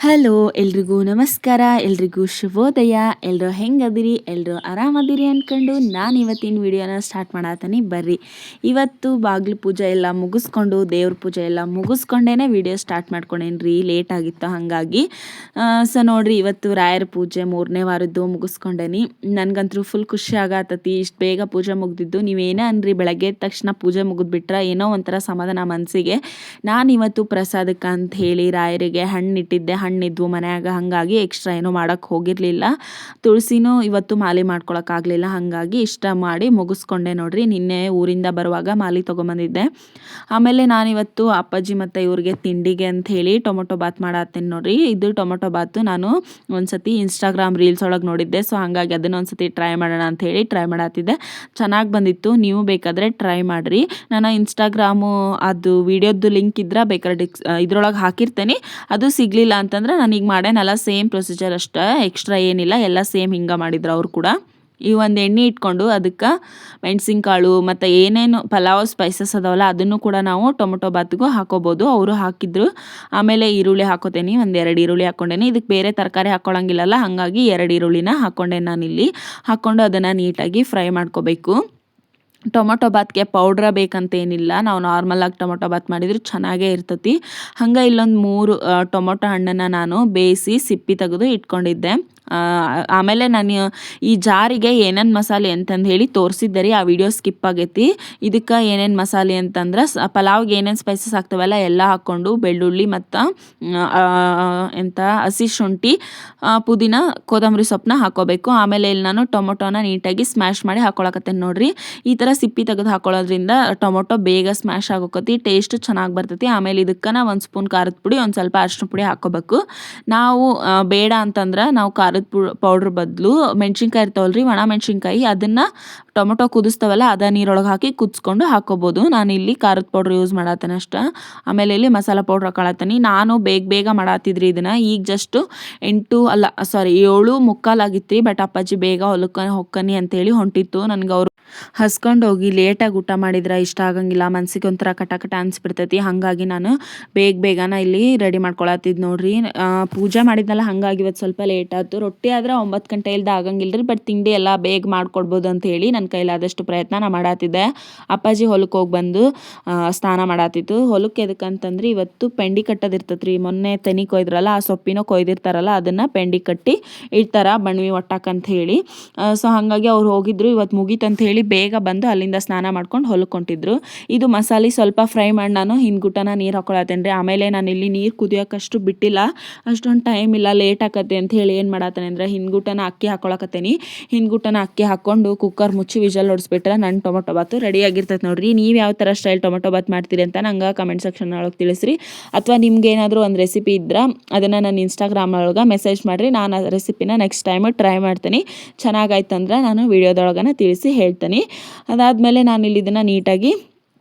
Hello ಎಲ್ರಿಗೂ ನಮಸ್ಕಾರ, ಎಲ್ರಿಗೂ ಶುಭೋದಯ. ಎಲ್ಲರೂ ಹೆಂಗದಿರಿ? ಎಲ್ಲರೂ ಆರಾಮದಿರಿ ಅಂದ್ಕೊಂಡು ನಾನು ಇವತ್ತಿನ ವಿಡಿಯೋನ ಸ್ಟಾರ್ಟ್ ಮಾಡತ್ತೀನಿ. ಬರ್ರಿ, ಇವತ್ತು ಬಾಗಿಲು ಪೂಜೆ ಎಲ್ಲ ಮುಗಿಸ್ಕೊಂಡು ದೇವ್ರ ಪೂಜೆ ಎಲ್ಲ ಮುಗಿಸ್ಕೊಂಡೇ ವಿಡಿಯೋ ಸ್ಟಾರ್ಟ್ ಮಾಡ್ಕೊಂಡೇನ್ರಿ. ಲೇಟ್ ಆಗಿತ್ತು ಹಾಗಾಗಿ. ಸೊ ನೋಡ್ರಿ, ಇವತ್ತು ರಾಯರ ಪೂಜೆ 3ನೇ ವಾರದ್ದು ಮುಗಿಸ್ಕೊಂಡೇನಿ. ನನಗಂತೂ ಫುಲ್ ಖುಷಿ ಆಗತ್ತತಿ ಇಷ್ಟು ಬೇಗ ಪೂಜೆ ಮುಗ್ದಿದ್ದು. ನೀವೇನೇ ಅನ್ರಿ, ಬೆಳಗ್ಗೆ ಎದ್ದ ತಕ್ಷಣ ಪೂಜೆ ಮುಗಿದ್ಬಿಟ್ರೆ ಏನೋ ಒಂಥರ ಸಮಾಧಾನ ಮನಸ್ಸಿಗೆ. ನಾನಿವತ್ತು ಪ್ರಸಾದಕ್ಕೆ ಅಂತ ಹೇಳಿ ರಾಯರಿಗೆ ಹಣ್ಣಿಟ್ಟಿದ್ದೆ, ಹಣ್ಣಿದ್ವು ಮನ್ಯಾಗ, ಹಾಗಾಗಿ ಎಕ್ಸ್ಟ್ರಾ ಏನೂ ಮಾಡೋಕ್ಕೆ ಹೋಗಿರಲಿಲ್ಲ. ತುಳಸಿನೂ ಇವತ್ತು ಮಾಲೆ ಮಾಡ್ಕೊಳಕ್ಕಾಗಲಿಲ್ಲ, ಹಾಗಾಗಿ ಇಷ್ಟ ಮಾಡಿ ಮುಗಿಸ್ಕೊಂಡೆ ನೋಡ್ರಿ. ನಿನ್ನೆ ಊರಿಂದ ಬರುವಾಗ ಮಾಲೆ ತೊಗೊಂಬಂದಿದ್ದೆ. ಆಮೇಲೆ ನಾನಿವತ್ತು ಅಪ್ಪಾಜಿ ಮತ್ತು ಇವ್ರಿಗೆ ತಿಂಡಿಗೆ ಅಂತ ಹೇಳಿ ಟೊಮೊಟೊ ಬಾತ್ ಮಾಡತ್ತೀನಿ ನೋಡ್ರಿ. ಇದು ಟೊಮೊಟೊ ಬಾತು ನಾನು ಒಂದ್ಸತಿ ಇನ್ಸ್ಟಾಗ್ರಾಮ್ ರೀಲ್ಸ್ ಒಳಗೆ ನೋಡಿದ್ದೆ. ಸೊ ಹಾಗಾಗಿ ಅದನ್ನು ಒಂದ್ಸತಿ ಟ್ರೈ ಮಾಡೋಣ ಅಂತ ಹೇಳಿ ಟ್ರೈ ಮಾಡತ್ತಿದ್ದೆ. ಚೆನ್ನಾಗಿ ಬಂದಿತ್ತು. ನೀವು ಬೇಕಾದರೆ ಟ್ರೈ ಮಾಡಿರಿ. ನಾನು ಇನ್ಸ್ಟಾಗ್ರಾಮು ಅದು ವಿಡಿಯೋದು ಲಿಂಕ್ ಇದ್ರೆ ಬೇಕಾದ್ರೆ ಇದ್ರೊಳಗೆ ಹಾಕಿರ್ತೇನೆ. ಅದು ಸಿಗಲಿಲ್ಲ ಅಂತಂದ್ರೆ ನಾನು ಈಗ ಮಾಡೇನಲ್ಲ ಸೇಮ್ ಪ್ರೊಸೀಜರ್ ಅಷ್ಟೇ, ಎಕ್ಸ್ಟ್ರಾ ಏನಿಲ್ಲ, ಎಲ್ಲ ಸೇಮ್ ಹಿಂಗೆ ಮಾಡಿದ್ರು ಅವ್ರು ಕೂಡ. ಈ ಒಂದು ಎಣ್ಣೆ ಇಟ್ಕೊಂಡು ಅದಕ್ಕೆ ಮೆಣಸಿನ್ಕಾಳು ಮತ್ತು ಏನೇನು ಪಲಾವ್ ಸ್ಪೈಸಸ್ ಅದಾವಲ್ಲ ಅದನ್ನು ಕೂಡ ನಾವು ಟೊಮೊಟೊ ಬಾತ್ಗೂ ಹಾಕೋಬೋದು. ಅವರು ಹಾಕಿದ್ರು. ಆಮೇಲೆ ಈರುಳ್ಳಿ ಹಾಕೋತೇನೆ, 1-2 ಈರುಳ್ಳಿ ಹಾಕ್ಕೊಂಡೇನೆ. ಇದಕ್ಕೆ ಬೇರೆ ತರಕಾರಿ ಹಾಕ್ಕೊಳಂಗಿಲ್ಲಲ್ಲ, ಹಾಗಾಗಿ 2 ಈರುಳ್ಳಿನ ಹಾಕ್ಕೊಂಡೆ ನಾನಿಲ್ಲಿ. ಹಾಕ್ಕೊಂಡು ಅದನ್ನು ನೀಟಾಗಿ ಫ್ರೈ ಮಾಡ್ಕೋಬೇಕು. ಟೊಮೊಟೊ ಬಾತ್ಗೆ ಪೌಡ್ರ ಬೇಕಂತೇನಿಲ್ಲ, ನಾವು ನಾರ್ಮಲಾಗಿ ಟೊಮೊಟೊ ಬಾತ್ ಮಾಡಿದ್ರೆ ಚೆನ್ನಾಗೇ ಇರ್ತತಿ. ಹಂಗೆ ಇಲ್ಲೊಂದು 3 ಟೊಮೊಟೊ ಹಣ್ಣನ್ನು ನಾನು ಬೇಯಿಸಿ ಸಿಪ್ಪಿ ತೆಗೆದು ಇಟ್ಕೊಂಡಿದ್ದೆ. ಆಮೇಲೆ ನಾನು ಈ ಜಾರಿಗೆ ಏನೇನು ಮಸಾಲೆ ಅಂತಂದು ಹೇಳಿ ತೋರಿಸಿದ್ದೆ ರೀ, ಆ ವಿಡಿಯೋ ಸ್ಕಿಪ್ ಆಗೈತಿ. ಇದಕ್ಕೆ ಏನೇನು ಮಸಾಲೆ ಅಂತಂದ್ರೆ ಪಲಾವ್ಗೆ ಏನೇನು ಸ್ಪೈಸಸ್ ಆಗ್ತಾವಲ್ಲ ಎಲ್ಲ ಹಾಕ್ಕೊಂಡು ಬೆಳ್ಳುಳ್ಳಿ ಮತ್ತು ಹಸಿ ಶುಂಠಿ, ಪುದೀನ, ಕೊತ್ತಂಬರಿ ಸೊಪ್ಪನ್ನ ಹಾಕೋಬೇಕು. ಆಮೇಲೆ ಇಲ್ಲಿ ನಾನು ಟೊಮೊಟೊನ ನೀಟಾಗಿ ಸ್ಮ್ಯಾಶ್ ಮಾಡಿ ಹಾಕೊಳಕತ್ತೇನೆ ನೋಡ್ರಿ. ಈ ಥರ ಸಿಪ್ಪಿ ತೆಗೆದು ಹಾಕೊಳ್ಳೋದ್ರಿಂದ ಟೊಮೊಟೊ ಬೇಗ ಸ್ಮ್ಯಾಶ್ ಆಗೋಕತಿ, ಟೇಸ್ಟ್ ಚೆನ್ನಾಗಿ ಬರ್ತೈತಿ. ಆಮೇಲೆ ಇದಕ್ಕೆ ನಾವು 1 ಸ್ಪೂನ್ ಖಾರದ ಪುಡಿ, ಒಂದು ಸ್ವಲ್ಪ ಅರಿಶಿನ ಪುಡಿ ಹಾಕೋಬೇಕು. ನಾವು ಬೇಡ ಅಂತಂದ್ರೆ ನಾವು ಖಾರದ ಪೌಡ್ರ್ ಬದಲು ಮೆಣಸಿನ್ಕಾಯಿ ಇರ್ತಾವಲ್ರಿ, ಒಣ ಮೆಣಸಿನ್ಕಾಯಿ, ಅದನ್ನು ಟೊಮೊಟೊ ಕುದಿಸ್ತಾವಲ್ಲ ಅದ ನೀರೊಳಗೆ ಹಾಕಿ ಕುದಿಸ್ಕೊಂಡು ಹಾಕೋಬೋದು. ನಾನು ಇಲ್ಲಿ ಖಾರದ ಪೌಡ್ರ್ ಯೂಸ್ ಮಾಡತ್ತೇನೆ ಅಷ್ಟೇ. ಆಮೇಲೆ ಇಲ್ಲಿ ಮಸಾಲ ಪೌಡ್ರ್ ಹಾಕೊಳತ್ತೀನಿ. ನಾನು ಬೇಗ ಮಾಡತ್ತಿದ್ರಿ ಇದನ್ನು. ಈಗ ಜಸ್ಟು 7:45 ಆಗಿತ್ತು ರೀ. ಬಟ್ ಅಪ್ಪಾಜಿ ಬೇಗ ಹೊಲಕ್ಕೆ ಹೊಕ್ಕನಿ ಅಂತೇಳಿ ಹೊಂಟಿತ್ತು. ನನಗೆ ಅವರು ಹಸ್ಕೊಂಡು ಹೋಗಿ ಲೇಟಾಗಿ ಊಟ ಮಾಡಿದ್ರೆ ಇಷ್ಟ ಆಗಂಗಿಲ್ಲ, ಮನ್ಸಿಗೆ ಒಂಥರ ಕಟ ಅನ್ಸ್ಬಿಡ್ತೈತಿ. ಹಾಗಾಗಿ ನಾನು ಬೇಗನ ಇಲ್ಲಿ ರೆಡಿ ಮಾಡ್ಕೊಳತ್ತಿದ್ದು ನೋಡ್ರಿ. ಪೂಜೆ ಮಾಡಿದ್ನಲ್ಲ, ಹಾಗಾಗಿ ಇವತ್ತು ಸ್ವಲ್ಪ ಲೇಟ್ ಆಯ್ತು. ರೊಟ್ಟಿ ಆದ್ರೆ 9 ಗಂಟೆ ಇಲ್ದ ಆಗಂಗಿಲ್ಲ ರೀ. ಬಟ್ ತಿಂಡಿ ಎಲ್ಲ ಬೇಗ ಮಾಡ್ಕೊಡ್ಬೋದು ಅಂತ ಹೇಳಿ ನನ್ನ ಕೈಲಾದಷ್ಟು ಪ್ರಯತ್ನ ನಾ ಮಾಡತ್ತಿದ್ದೆ. ಅಪ್ಪಾಜಿ ಹೊಲಕ್ಕೆ ಹೋಗಿ ಬಂದು ಸ್ನಾನ ಮಾಡತ್ತಿತ್ತು. ಹೊಲಕ್ಕೆ ಎದಕ್ಕಂತಂದ್ರೆ ಇವತ್ತು ಪೆಂಡಿ ಕಟ್ಟೋದಿರ್ತೈತೆ ರೀ. ಮೊನ್ನೆ ತೆನಿ ಕೊಯ್ದ್ರಲ್ಲ, ಆ ಸೊಪ್ಪಿನೋ ಕೊಯ್ದಿರ್ತಾರಲ್ಲ, ಅದನ್ನು ಪೆಂಡಿ ಕಟ್ಟಿ ಇಡ್ತಾರ ಬಣ್ವಿ ಒಟ್ಟಾಕಂತ ಹೇಳಿ. ಸೊ ಹಾಗಾಗಿ ಅವ್ರು ಹೋಗಿದ್ರು, ಇವತ್ತು ಮುಗೀತಂತ ಹೇಳಿ ಬೇಗ ಬಂದು ಅಲ್ಲಿಂದ ಸ್ನಾನ ಮಾಡ್ಕೊಂಡು ಹೊಲಕ್ಕೆ ಹೊಂಟಿದ್ರು. ಇದು ಮಸಾಲೆ ಸ್ವಲ್ಪ ಫ್ರೈ ಮಾಡಿ ನಾನು ಹಿಂದ್ಗುಟ್ಟನ ನೀರು ಹಾಕೊಳತ್ತೇನೆ ರೀ. ಆಮೇಲೆ ನಾನು ಇಲ್ಲಿ ನೀರು ಕುದಿಯೋಕ್ಕಷ್ಟು ಬಿಟ್ಟಿಲ್ಲ, ಅಷ್ಟೊಂದು ಟೈಮ್ ಇಲ್ಲ, ಲೇಟ್ ಆಕತ್ತೆ ಅಂತ ಹೇಳಿ ಏನು ಮಾಡತ್ತೇನೆ ಅಂದರೆ ಹಿಂದ್ಗುಟ್ಟನ ಅಕ್ಕಿ ಹಾಕೊಳಕತ್ತೇನೆ. ಹಿಂದ್ಗುಟ್ಟನ ಅಕ್ಕಿ ಹಾಕ್ಕೊಂಡು ಕುಕ್ಕರ್ ಮುಚ್ಚಿ ವಿಜಲ್ ಹೊಡಿಸ್ಬಿಟ್ರೆ ನನ್ನ ಟೊಮೊಟೊ ಬಾತು ರೆಡಿ ಆಗಿರ್ತೈತೆ ನೋಡ್ರಿ. ನೀವು ಯಾವ ಥರ ಸ್ಟೈಲ್ ಟೊಮೊಟೊ ಬಾತ್ ಮಾಡ್ತೀರಿ ಅಂತ ನಂಗೆ ಕಮೆಂಟ್ ಸೆಕ್ಷನ್ ಒಳಗೆ ತಿಳಿಸ್ರಿ. ಅಥವಾ ನಿಮ್ಗೆ ಏನಾದರೂ ಒಂದು ರೆಸಿಪಿ ಇದ್ರೆ ಅದನ್ನು ನಾನು ಇನ್ಸ್ಟಾಗ್ರಾಮ್ ಒಳಗೆ ಮೆಸೇಜ್ ಮಾಡಿರಿ. ನಾನು ಆ ರೆಸಿಪಿನ ನೆಕ್ಸ್ಟ್ ಟೈಮು ಟ್ರೈ ಮಾಡ್ತೀನಿ. ಚೆನ್ನಾಗಾಯ್ತಂದ್ರೆ ನಾನು ವಿಡಿಯೋದೊಳಗನ ತಿಳಿಸಿ ಹೇಳ್ತೀನಿ. ಅದಾದಮೇಲೆ ನಾನು ಇಲ್ಲಿ ಇದನ್ನು ನೀಟಾಗಿ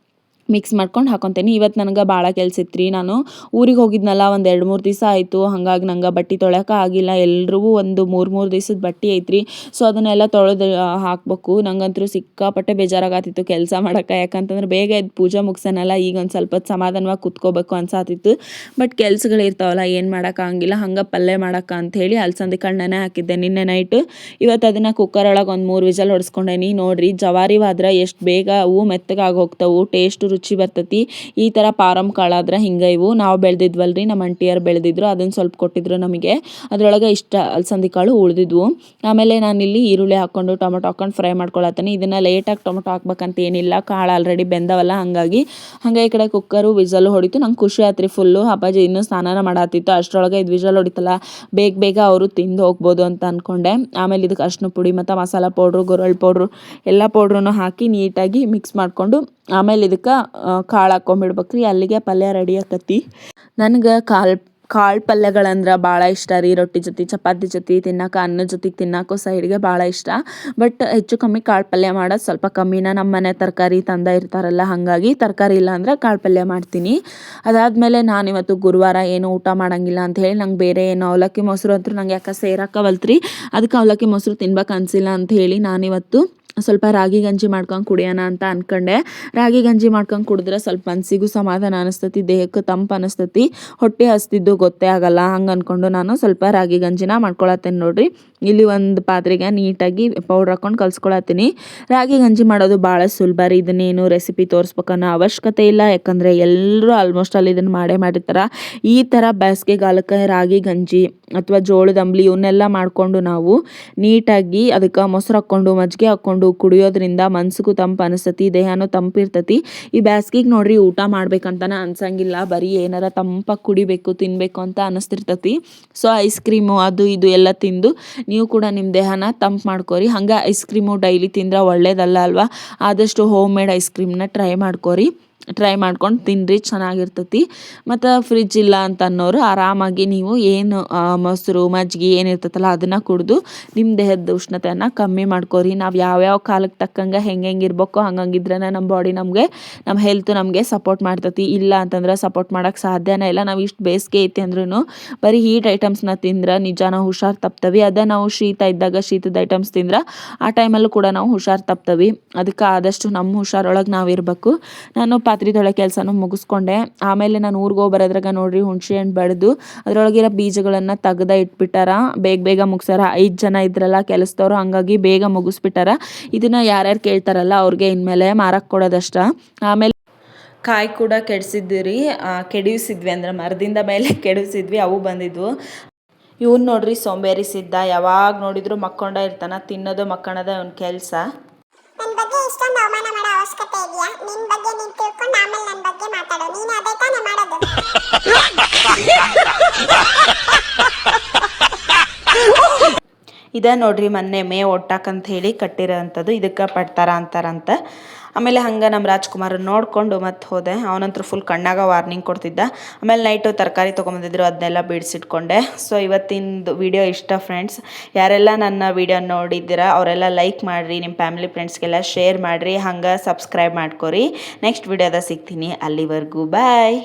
ಮಿಕ್ಸ್ ಮಾಡ್ಕೊಂಡು ಹಾಕೊತೀನಿ. ಇವತ್ತು ನನಗೆ ಭಾಳ ಕೆಲಸ ಇತ್ತು ರೀ. ನಾನು ಊರಿಗೆ ಹೋಗಿದ್ನಲ್ಲ, ಒಂದು 2-3 ದಿವಸ ಆಯಿತು. ಹಾಗಾಗಿ ನಂಗೆ ಬಟ್ಟೆ ತೊಳ್ಯೋಕೆ ಆಗಿಲ್ಲ. ಎಲ್ರಿಗೂ ಒಂದು 3 ದಿವಸದ ಬಟ್ಟೆ ಐತ್ರಿ. ಸೊ ಅದನ್ನೆಲ್ಲ ತೊಳೆದು ಹಾಕ್ಬೇಕು. ನಂಗಂತೂ ಸಿಕ್ಕಾಪಟ್ಟೆ ಬೇಜಾರಾಗತ್ತಿತ್ತು ಕೆಲಸ ಮಾಡೋಕೆ. ಯಾಕಂತಂದ್ರೆ ಬೇಗ ಎದ್ದು ಪೂಜೆ ಮುಗಿಸೋನಲ್ಲ, ಈಗ ಒಂದು ಸ್ವಲ್ಪ ಹೊತ್ತು ಸಮಾಧಾನವಾಗಿ ಕುತ್ಕೋಬೇಕು ಅನ್ಸಾತಿತ್ತು. ಬಟ್ ಕೆಲಸಗಳಿರ್ತಾವಲ್ಲ, ಏನು ಮಾಡೋಕ್ಕಾಗಿಲ್ಲ. ಹಂಗೆ ಪಲ್ಯ ಮಾಡೋಕೆ ಅಂಥೇಳಿ ಅಲಸಂದೆ ಕಾಳು ನೆನೆ ಹಾಕಿದ್ದೆ ನಿನ್ನೆ ನೈಟು. ಇವತ್ತು ಅದನ್ನು ಕುಕ್ಕರ್ ಒಳಗೆ ಒಂದು 3 ವಿಜಲ್ ಹೊಡ್ಸ್ಕೊಂಡೇನಿ ನೋಡ್ರಿ. ಜವಾರಿ ಆದ್ರೆ ಎಷ್ಟು ಬೇಗ ಅವು ಮೆತ್ತಗಾಗಿ ಹೋಗ್ತಾವು, ಟೇಸ್ಟು ರುಚಿ ಬರ್ತೈತಿ. ಈ ಥರ ಪಾರಮ್ ಕಾಳಾದ್ರೆ ಹಿಂಗೆ ಇವು ನಾವು ಬೆಳೆದಿದ್ವಲ್ರಿ, ನಮ್ಮ ಅಂಟಿಯರು ಬೆಳೆದಿದ್ರು, ಅದನ್ನು ಸ್ವಲ್ಪ ಕೊಟ್ಟಿದ್ರು ನಮಗೆ. ಅದರೊಳಗೆ ಇಷ್ಟ ಅಲಸಂದಿ ಕಾಳು ಉಳಿದಿದ್ವು. ಆಮೇಲೆ ನಾನಿಲ್ಲಿ ಈರುಳ್ಳಿ ಹಾಕ್ಕೊಂಡು ಟೊಮೊಟೊ ಹಾಕ್ಕೊಂಡು ಫ್ರೈ ಮಾಡ್ಕೊಳತ್ತೀನಿ. ಇದನ್ನು ಲೇಟಾಗಿ ಟೊಮೊಟೊ ಹಾಕ್ಬೇಕಂತ ಏನಿಲ್ಲ, ಕಾಳು ಆಲ್ರೆಡಿ ಬೆಂದವಲ್ಲ, ಹಾಗೆ ಈ ಕಡೆ ಕುಕ್ಕರು ವಿಜಲ್ ಹೊಡಿತು. ನಂಗೆ ಖುಷಿ ಆತ್ರಿ ಫುಲ್ಲು. ಅಪ್ಪಾಜಿ ಇನ್ನೂ ಸ್ನಾನ ಮಾಡತ್ತಿತ್ತು, ಅಷ್ಟರೊಳಗೆ ಇದು ವಿಜಲ್ ಹೊಡಿತಲ್ಲ, ಬೇಗ ಅವರು ತಿಂದು ಹೋಗ್ಬೋದು ಅಂತ ಅಂದ್ಕೊಂಡೆ. ಆಮೇಲೆ ಇದಕ್ಕೆ ಅರಿಶಿನ ಪುಡಿ ಮತ್ತು ಮಸಾಲ ಪೌಡ್ರು, ಗುರಳ್ ಪೌಡ್ರು ಎಲ್ಲ ಪೌಡ್ರನ್ನು ಹಾಕಿ ನೀಟಾಗಿ ಮಿಕ್ಸ್ ಮಾಡಿಕೊಂಡು ಆಮೇಲೆ ಇದಕ್ಕೆ ಕಾಳು ಹಾಕ್ಕೊಂಬಿಡ್ಬೇಕ್ರಿ. ಅಲ್ಲಿಗೆ ಪಲ್ಯ ರೆಡಿ ಆಕತಿ. ನನಗೆ ಕಾಳು ಪಲ್ಯಗಳಂದ್ರೆ ಭಾಳ ಇಷ್ಟ ರೀ. ರೊಟ್ಟಿ ಜೊತೆ, ಚಪಾತಿ ಜೊತೆ ತಿನ್ನೋಕೆ, ಅನ್ನದ ಜೊತೆಗೆ ತಿನ್ನೋಕ್ಕೂ ಸೈಡ್ಗೆ ಭಾಳ ಇಷ್ಟ. ಬಟ್ ಹೆಚ್ಚು ಕಮ್ಮಿ ಕಾಳು ಪಲ್ಯ ಮಾಡೋದು ಸ್ವಲ್ಪ ಕಮ್ಮಿನ. ನಮ್ಮ ಮನೆ ತರಕಾರಿ ತಂದ ಇರ್ತಾರಲ್ಲ, ಹಾಗಾಗಿ ತರಕಾರಿ ಇಲ್ಲ ಅಂದ್ರೆ ಕಾಳು ಪಲ್ಯ ಮಾಡ್ತೀನಿ. ಅದಾದಮೇಲೆ ನಾನಿವತ್ತು ಗುರುವಾರ ಏನು ಊಟ ಮಾಡೋಂಗಿಲ್ಲ ಅಂತ ಹೇಳಿ ನಂಗೆ ಬೇರೆ ಏನು ಅವಲಕ್ಕಿ ಮೊಸರು ಅಂತೂ ನಂಗೆ ಯಾಕೆ ಸೇರಾಕವಲ್ತ್ರಿ. ಅದಕ್ಕೆ ಅವಲಕ್ಕಿ ಮೊಸರು ತಿನ್ಬೇಕು ಅನಿಸಿಲ್ಲ ಅಂತ ಹೇಳಿ ನಾನಿವತ್ತು ಸ್ವಲ್ಪ ರಾಗಿ ಗಂಜಿ ಮಾಡ್ಕೊಂಡು ಕುಡಿಯೋಣ ಅಂತ ಅನ್ಕೊಂಡೆ. ರಾಗಿ ಗಂಜಿ ಮಾಡ್ಕೊಂಡು ಕುಡಿದ್ರೆ ಸ್ವಲ್ಪ ಮನಸ್ಸಿಗೂ ಸಮಾಧಾನ ಅನಿಸ್ತತಿ, ದೇಹಕ್ಕೆ ತಂಪು ಅನಿಸ್ತತಿ, ಹೊಟ್ಟೆ ಹಸ್ದಿದ್ದು ಗೊತ್ತೇ ಆಗಲ್ಲ. ಹಂಗೆ ಅಂದ್ಕೊಂಡು ನಾನು ಸ್ವಲ್ಪ ರಾಗಿ ಗಂಜಿನ ಮಾಡ್ಕೊಳತ್ತೇನೆ ನೋಡ್ರಿ. ಇಲ್ಲಿ ಒಂದು ಪಾತ್ರೆಗೆ ನೀಟಾಗಿ ಪೌಡ್ರ್ ಹಾಕ್ಕೊಂಡು ಕಲ್ಸ್ಕೊಳತ್ತೀನಿ. ರಾಗಿ ಗಂಜಿ ಮಾಡೋದು ಭಾಳ ಸುಲಭ ರೀ. ಇದನ್ನೇನು ರೆಸಿಪಿ ತೋರಿಸ್ಬೇಕನ್ನೋ ಅವಶ್ಯಕತೆ ಇಲ್ಲ, ಯಾಕಂದರೆ ಎಲ್ಲರೂ ಆಲ್ಮೋಸ್ಟ್ ಅಲ್ಲಿ ಇದನ್ನು ಮಾಡಿರ್ತಾರೆ. ಈ ಥರ ಬೇಸಿಗೆಗಾಲಕ್ಕೆ ರಾಗಿ ಗಂಜಿ ಅಥವಾ ಜೋಳದ ಅಂಬ್ಲಿ ಇವನ್ನೆಲ್ಲ ಮಾಡಿಕೊಂಡು ನಾವು ನೀಟಾಗಿ ಅದಕ್ಕೆ ಮೊಸರು ಹಾಕ್ಕೊಂಡು ಮಜ್ಜಿಗೆ ಹಾಕ್ಕೊಂಡು ಕುಡಿಯೋದ್ರಿಂದ ಮನ್ಸಿಗೂ ತಂಪು ಅನಿಸ್ತತಿ, ದೇಹನೂ ತಂಪಿರ್ತತಿ. ಈ ಬ್ಯಾಸ್ಗಿಗೆ ನೋಡ್ರಿ ಊಟ ಮಾಡ್ಬೇಕಂತನ ಅನ್ಸಂಗಿಲ್ಲ, ಬರೀ ಏನಾರ ತಂಪಾಗಿ ಕುಡಿಬೇಕು ತಿನ್ನಬೇಕು ಅಂತ ಅನಿಸ್ತಿರ್ತತಿ. ಸೊ ಐಸ್ ಕ್ರೀಮು ಅದು ಇದು ಎಲ್ಲ ತಿಂದು ನೀವು ಕೂಡ ನಿಮ್ಮ ದೇಹನ ತಂಪು ಮಾಡ್ಕೋರಿ. ಹಂಗೆ ಐಸ್ ಕ್ರೀಮು ಡೈಲಿ ತಿಂದ್ರೆ ಒಳ್ಳೇದಲ್ಲ ಅಲ್ವಾ. ಆದಷ್ಟು ಹೋಮ್ ಮೇಡ್ ಐಸ್ ಕ್ರೀಮ್ನ ಟ್ರೈ ಮಾಡ್ಕೊಂಡು ತಿನ್ನಿರಿ, ಚೆನ್ನಾಗಿರ್ತತಿ. ಮತ್ತು ಫ್ರಿಜ್ ಇಲ್ಲ ಅಂತ ಅನ್ನೋರು ಆರಾಮಾಗಿ ನೀವು ಏನು ಮೊಸರು ಮಜ್ಜಿಗೆ ಏನಿರ್ತೈತಲ್ಲ ಅದನ್ನು ಕುಡಿದು ನಿಮ್ಮ ದೇಹದ ಉಷ್ಣತೆಯನ್ನು ಕಮ್ಮಿ ಮಾಡ್ಕೋರಿ. ನಾವು ಯಾವ್ಯಾವ ಕಾಲಕ್ಕೆ ತಕ್ಕಂಗೆ ಹೆಂಗೆ ಇರಬೇಕೋ ಹಂಗಿದ್ರೆ ನಮ್ಮ ಬಾಡಿ ನಮ್ಮ ಹೆಲ್ತ್ ನಮಗೆ ಸಪೋರ್ಟ್ ಮಾಡ್ತತಿ. ಇಲ್ಲ ಅಂತಂದ್ರೆ ಸಪೋರ್ಟ್ ಮಾಡೋಕ್ಕೆ ಸಾಧ್ಯನೇ ಇಲ್ಲ. ನಾವು ಇಷ್ಟು ಬೇಸಿಗೆ ಐತಿ ಅಂದ್ರೂ ಬರೀ ಹೀಟ್ ಐಟಮ್ಸ್ನ ತಿಂದ್ರೆ ನಿಜ ನಾವು ಹುಷಾರು ತಪ್ತವಿ. ಅದೇ ನಾವು ಶೀತ ಇದ್ದಾಗ ಶೀತದ ಐಟಮ್ಸ್ ತಿಂದ್ರೆ ಆ ಟೈಮಲ್ಲೂ ಕೂಡ ನಾವು ಹುಷಾರು ತಪ್ತವಿ. ಅದಕ್ಕೆ ಆದಷ್ಟು ನಮ್ಮ ಹುಷಾರೊಳಗೆ ನಾವು ಇರಬೇಕು. ನಾನು ಪಾತ್ರೆ ತೊಳೆ ಕೆಲಸನೂ ಮುಗಿಸ್ಕೊಂಡೆ. ಆಮೇಲೆ ನಾನು ಊರಿಗೆ ಹೋಗಿ ಬರೋದ್ರಾಗ ನೋಡ್ರಿ ಹುಣಸೆ ಹಣ್ಣು ಬಡಿದು ಅದರೊಳಗಿರೋ ಬೀಜಗಳನ್ನು ತೆಗ್ದು ಇಟ್ಬಿಟ್ಟಾರ. ಬೇಗ ಮುಗಿಸಾರ. 5 ಜನ ಇದ್ರಲ್ಲ ಕೆಲಸದವರು, ಹಂಗಾಗಿ ಬೇಗ ಮುಗಿಸ್ಬಿಟ್ಟಾರ. ಇದನ್ನು ಯಾರ್ಯಾರು ಕೇಳ್ತಾರಲ್ಲ ಅವ್ರಿಗೆ ಇನ್ಮೇಲೆ ಮಾರಕ್ಕೆ ಕೊಡೋದಷ್ಟ. ಆಮೇಲೆ ಕಾಯಿ ಕೂಡ ಕೆಡಿಸಿದ್ವಿ ಅಂದ್ರೆ ಮರದಿಂದ ಮೇಲೆ ಕೆಡಿಸಿದ್ವಿ, ಅವು ಬಂದಿದ್ವು. ಇವ್ನು ನೋಡ್ರಿ ಸೋಂಬೇರಿ ಸಿದ್ಧ, ಯಾವಾಗ ನೋಡಿದ್ರು ಮಕ್ಕೊಂಡ ಇರ್ತಾನ, ತಿನ್ನೋದು ಮಕ್ಕಳದ ಅವ್ನ ಕೆಲಸ. ನನ್ನ ಬಗ್ಗೆ ಇಷ್ಟೊಂದು ಅವಮಾನ ಮಾಡೋ ಅವಶ್ಯಕತೆ ಇದೆಯಾ? ನಿನ್ನ ಬಗ್ಗೆ ನೀನು ತಿಳ್ಕೊಂಡು ಆಮೇಲೆ ನನ್ನ ಬಗ್ಗೆ ಮಾತಾಡೋ. ನೀನು ಅದೇ ತಾನೇ ಮಾಡೋದು. ಇದ ನೋಡ್ರಿ ಮೊನ್ನೆ ಮೇ ಒಟ್ಟಾಕಂತ ಹೇಳಿ ಕಟ್ಟಿರೋ ಅಂಥದ್ದು. ಇದಕ್ಕೆ ಪಡ್ತಾರ ಅಂತಾರಂತ. ಆಮೇಲೆ ಹಂಗೆ ನಮ್ಮ ರಾಜ್ಕುಮಾರ್ ನೋಡಿಕೊಂಡು ಮತ್ತೆ ಹೋದೆ. ಅವನಂತರೂ ಫುಲ್ ಕಣ್ಣಾಗ ವಾರ್ನಿಂಗ್ ಕೊಡ್ತಿದ್ದ. ಆಮೇಲೆ ನೈಟು ತರಕಾರಿ ತೊಗೊಂಬಂದಿದ್ರು, ಅದನ್ನೆಲ್ಲ ಬಿಡಿಸಿಟ್ಕೊಂಡೆ. ಸೊ ಇವತ್ತಿಂದು ವಿಡಿಯೋ ಇಷ್ಟ ಫ್ರೆಂಡ್ಸ್. ಯಾರೆಲ್ಲ ನನ್ನ ವಿಡಿಯೋ ನೋಡಿದ್ದೀರಾ ಅವರೆಲ್ಲ ಲೈಕ್ ಮಾಡಿರಿ, ನಿಮ್ಮ ಫ್ಯಾಮಿಲಿ ಫ್ರೆಂಡ್ಸ್ಗೆಲ್ಲ ಶೇರ್ ಮಾಡಿರಿ, ಹಂಗೆ ಸಬ್ಸ್ಕ್ರೈಬ್ ಮಾಡ್ಕೊರಿ. ನೆಕ್ಸ್ಟ್ ವಿಡಿಯೋದ ಸಿಗ್ತೀನಿ. ಅಲ್ಲಿವರೆಗೂ ಬಾಯ್.